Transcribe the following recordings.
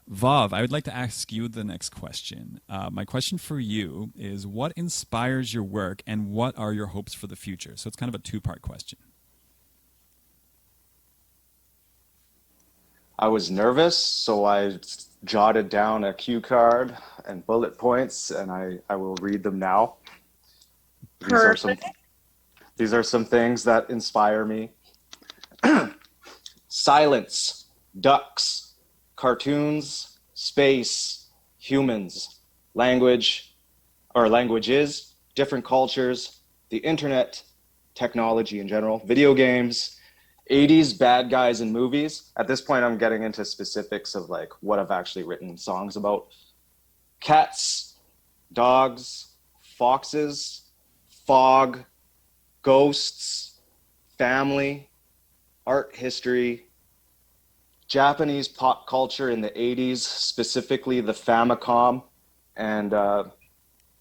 Vav, I would like to ask you the next question. My question for you is, what inspires your work and what are your hopes for the future? So it's kind of a two-part question. I was nervous, so I jotted down a cue card and bullet points, and I will read them now. These are some Perfect. these are some things that inspire me. Silence, ducks, cartoons, space, humans, language or languages, different cultures, the internet, technology in general, video games, 80s bad guys in movies. At this point, I'm getting into specifics of like what I've actually written songs about. Cats, dogs, foxes, fog, ghosts, family, art history, Japanese pop culture in the 80s, specifically the Famicom, and uh,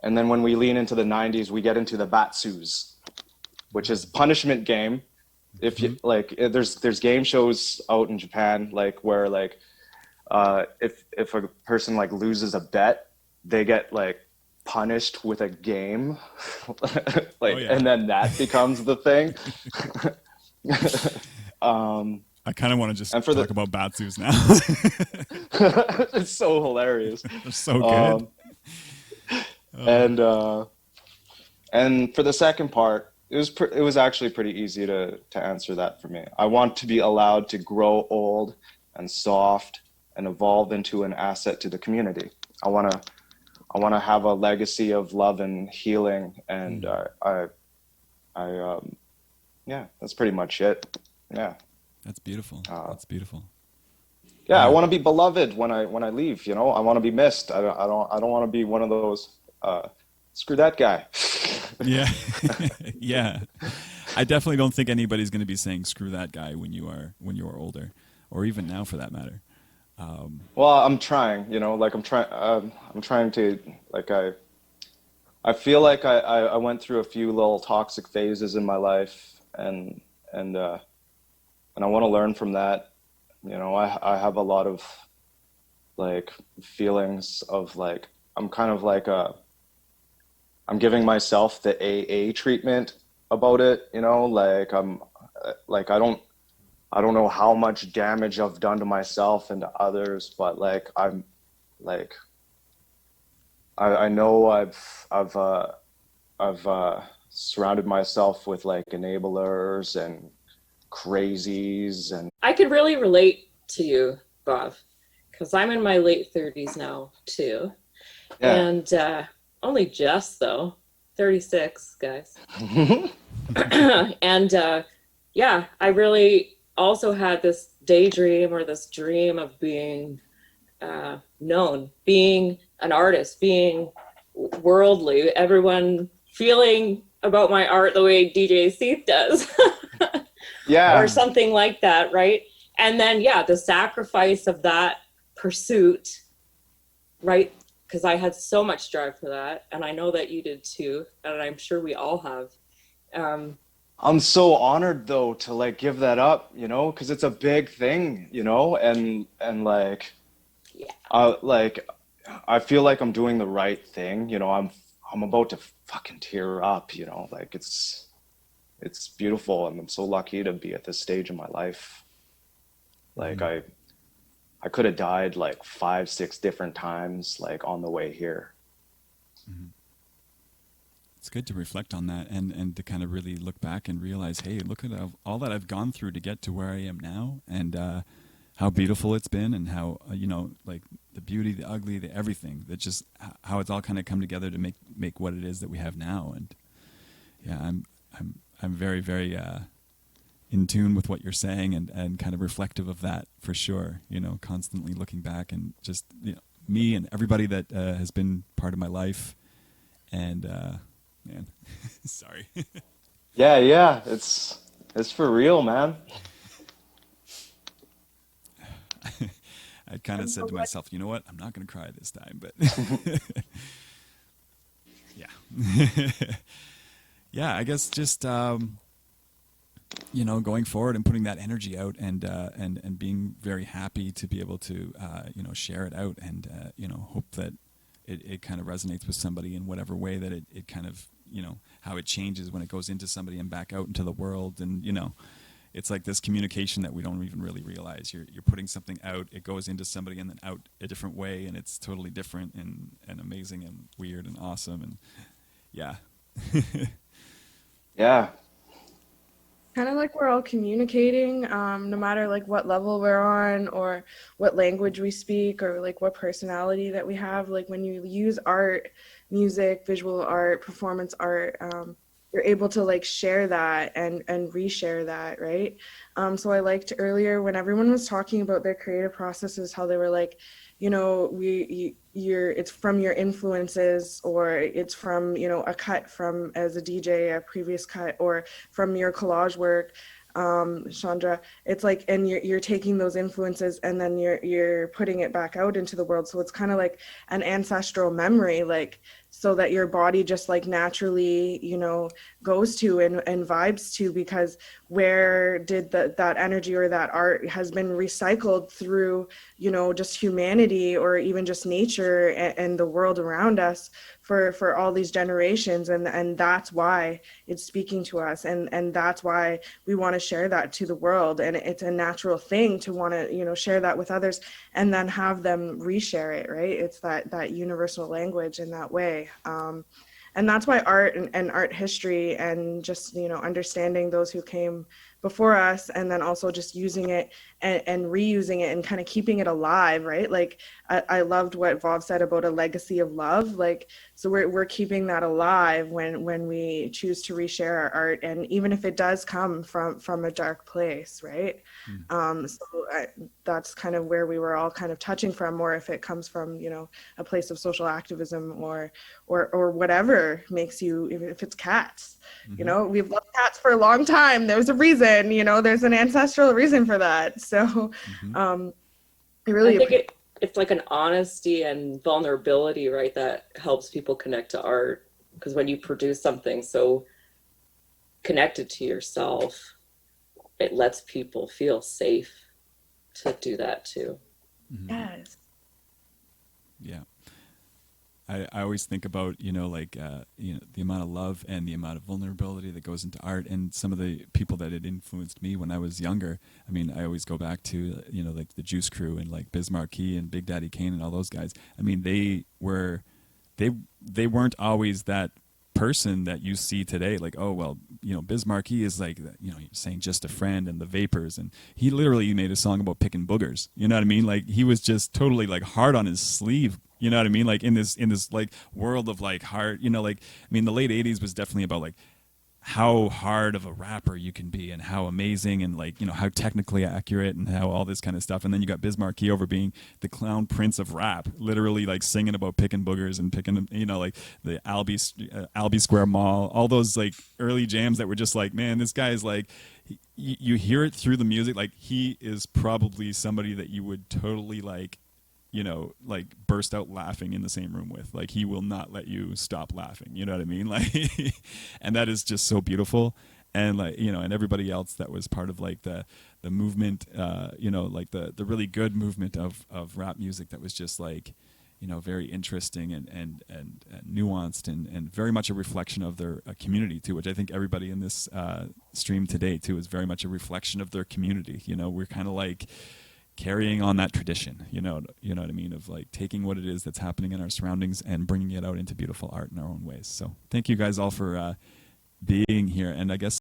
and then when we lean into the 90s, we get into the Batsus, which is punishment game. If Hmm. you like, there's game shows out in Japan like where like if a person like loses a bet, they get like punished with a game, Oh like, yeah. and then that becomes the thing. um, I kind of want to just and for talk the about Batsus now. it's so hilarious. They're so good. Um, Oh. and and for the second part, it was actually pretty easy to answer that for me. I want to be allowed to grow old and soft and evolve into an asset to the community. I want to I want to have a legacy of love and healing, and Mm. yeah, that's pretty much it. Yeah, That's beautiful. uh, That's beautiful. yeah. I Yeah. want to be beloved when I leave. You know, I want to be missed. I don't want to be one of those. Screw that guy. Yeah. Yeah. I definitely don't think anybody's going to be saying screw that guy when you are older, or even now for that matter. Well, I'm trying. You know, like I'm trying to like I feel like I went through a few little toxic phases in my life, and and I want to learn from that. You know, I have a lot of like feelings of like I'm kind of like I'm giving myself the AA treatment about it, you know, like I'm like I don't know how much damage I've done to myself and to others, but like I'm like I know I've surrounded myself with like enablers and crazies and I could really relate to you, Bob, because I'm in my late 30s now, too. yeah. And only just, though, 36, guys. and yeah, I really also had this daydream or this dream of being known, being an artist, being worldly, everyone feeling about my art the way DJ Seith does, or Yeah. something like that, right? And then, yeah, the sacrifice of that pursuit, right? Because I had so much drive for that, and I know that you did too, and I'm sure we all have. Um, I'm so honored though to like give that up, you know, because it's a big thing, you know, and yeah, like I feel like I'm doing the right thing, you know. I'm about to fucking tear up, you know, like it's beautiful, and I'm so lucky to be at this stage in my life. Like Mhm. I could have died like five, six different times, like on the way here. Mhm. It's good to reflect on that and to kind of really look back and realize, hey, look at all that I've gone through to get to where I am now, and how beautiful it's been, and how like the beauty, the ugly, the everything. That just how it's all kind of come together to make what it is that we have now. And yeah, I'm very very in tune with what you're saying, and kind of reflective of that for sure. Constantly looking back and just me and everybody that has been part of my life, and man, sorry. Yeah, yeah, it's for real, man. I kind of I'm said so to glad. myself, you know what? I'm not going to cry this time, but yeah, yeah. I guess just going forward and putting that energy out, and being very happy to be able to share it out, and hope that it kind of resonates with somebody in whatever way that it kind of how it changes when it goes into somebody and back out into the world. And it's like this communication that we don't even really realize. You're putting something out, it goes into somebody and then out a different way, and it's totally different and amazing and weird and awesome. And yeah. Yeah. Kind of like we're all communicating, no matter like what level we're on or what language we speak or like what personality that we have. Like when you use art, music, visual art, performance art, you're able to like share that and reshare that, right? So I liked earlier when everyone was talking about their creative processes, how they were like, it's from your influences, or it's from a cut from as a DJ, a previous cut, or from your collage work, Chandra. It's like, and you're taking those influences and then you're putting it back out into the world. So it's kind of like an ancestral memory, like so that your body just like naturally goes to and vibes to, because where did that energy or that art has been recycled through just humanity or even just nature and the world around us for all these generations, and that's why it's speaking to us, and that's why we want to share that to the world. And it's a natural thing to want to share that with others and then have them reshare it, right? It's that universal language in that way. And that's why art and art history and just understanding those who came before us, and then also just using it and reusing it and kind of keeping it alive, right? Like I loved what Vav said about a legacy of love. Like, so we're keeping that alive when we choose to reshare our art, and even if it does come from a dark place, right? That's kind of where we were all kind of touching from, or if it comes from a place of social activism or whatever makes you, if it's cats. We've loved cats for a long time. There's a reason, there's an ancestral reason for that. So I really I think it's like an honesty and vulnerability, right, that helps people connect to art. Because when you produce something so connected to yourself, it lets people feel safe to do that too. Yes. Yeah. I always think about, the amount of love and the amount of vulnerability that goes into art, and some of the people that had influenced me when I was younger. I mean, I always go back to, like the Juice Crew and like Biz Markie and Big Daddy Kane and all those guys. I mean, they weren't always that person that you see today. Like, oh, well, Biz Markie is like, you're saying Just a Friend and the Vapors. And he literally made a song about picking boogers. You know what I mean? Like, he was just totally like hard on his sleeve. You know what I mean? Like in this like world of like hard, like, I mean, the late 80s was definitely about like how hard of a rapper you can be and how amazing and like, how technically accurate and how all this kind of stuff. And then you got Biz Markie over being the clown prince of rap, literally like singing about picking boogers and picking, like the Albee Square Mall, all those like early jams that were just like, man, this guy is like, you hear it through the music. Like he is probably somebody that you would totally like, like burst out laughing in the same room with. Like he will not let you stop laughing. You know what I mean? Like, and that is just so beautiful. And like, and everybody else that was part of like the movement, like the really good movement of rap music that was just like, very interesting and nuanced and very much a reflection of their community too, which I think everybody in this stream today too is very much a reflection of their community. We're kind of like carrying on that tradition, you know what I mean, of like taking what it is that's happening in our surroundings and bringing it out into beautiful art in our own ways. So thank you guys all for being here. And I guess